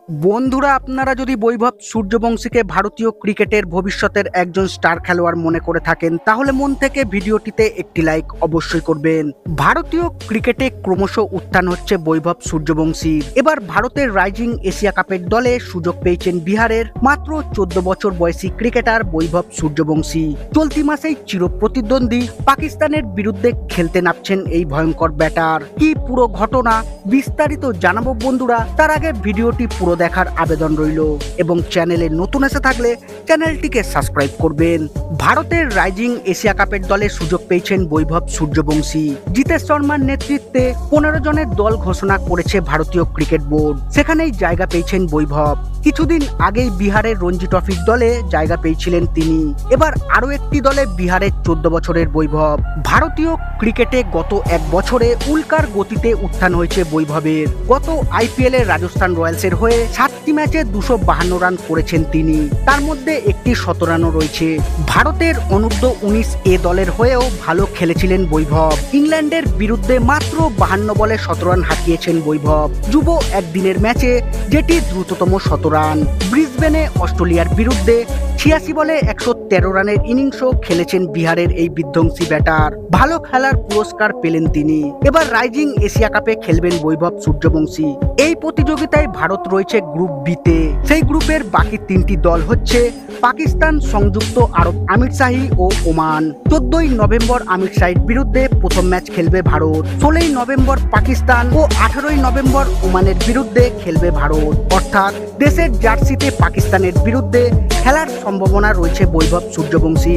বন্ধুরা, আপনারা যদি বৈভব সূর্যবংশীকে ভারতীয় ক্রিকেটের ভবিষ্যতের একজন স্টার খেলোয়াড় মনে করে থাকেন, তাহলে মন থেকে ভিডিওটিতে একটি লাইক অবশ্যই করবেন। ভারতীয় ক্রিকেটে ক্রমশ উত্থান হচ্ছে বৈভব সূর্যবংশীর। এবার ভারতের রাইজিং এশিয়া কাপের দলে সুযোগ পেয়েছেন বিহারের মাত্র 14 বছর বয়সী ক্রিকেটার বৈভব সূর্যবংশী। চলতি মাসেই চিরপ্রতিদ্বন্দ্বী পাকিস্তানের বিরুদ্ধে খেলতে নামছেন এই ভয়ঙ্কর ব্যাটার। কি পুরো ঘটনা বিস্তারিত জানাবো বন্ধুরা, তার আগে ভিডিওটি পুরো দেখার আবেদন রইল এবং চ্যানেলে নতুন এসে থাকলে চ্যানেলটিকে সাবস্ক্রাইব করবেন। ভারতের রাইজিং এশিয়া কাপের দলে সুযোগ পেয়েছেন বৈভব সূর্যবংশী। জিতেশ শর্মার নেতৃত্বে 15 জনের দল ঘোষণা করেছে ভারতীয় ক্রিকেট বোর্ড, সেখানেই জায়গা পেয়েছেন বৈভব। কিছুদিন আগেই বিহারের রঞ্জি ট্রফির দলে জায়গা পেয়েছিলেন তিনি। এবার আরো একটি দলে বিহারের 14 বছরের বৈভব। ভারতীয় ক্রিকেটে গত এক বছরে উল্কার গতিতে উত্থান হয়েছে বৈভবের। গত আইপিএল এ রাজস্থান রয়্যালসের হয়ে 7টি ম্যাচে 252 রান করেছেন তিনি, তার মধ্যে একটি শতরানও রয়েছে। ভারতের অনূর্ধ্ব 19 এ দলের হয়েও ভালো খেলেছিলেন বৈভব। ইংল্যান্ডের বিরুদ্ধে মাত্র 52 বলে 17 রান হাঁকিয়েছেন বৈভব যুব একদিনের ম্যাচে, যেটি দ্রুততম শতরান। ব্রিসবেনে অস্ট্রেলিয়ার বিরুদ্ধে 86 বলে 113 রানের ইনিংসও খেলেছেন বিহারের এই বিধ্বংসী ব্যাটার। ভালো খেলার পুরস্কার পেলেন তিনি। এবার রাইজিং এশিয়া কাপে খেলবেন বৈভব সূর্যবংশী। এই প্রতিযোগিতায় ভারত রয়েছে গ্রুপ বিতে। সেই গ্রুপের বাকি 3টি দল হচ্ছে পাকিস্তান, সংযুক্ত আরব আমিরশাহী ও ওমান। 14ই নভেম্বর আমিরশাহীর বিরুদ্ধে প্রথম ম্যাচ খেলবে ভারত। 16ই নভেম্বর পাকিস্তান ও 18ই নভেম্বর ওমানের বিরুদ্ধে খেলবে ভারত। অর্থাৎ দেশের জার্সিতে পাকিস্তানের বিরুদ্ধে খেলার সম্ভাবনা রয়েছে বৈভব সূর্যবংশী।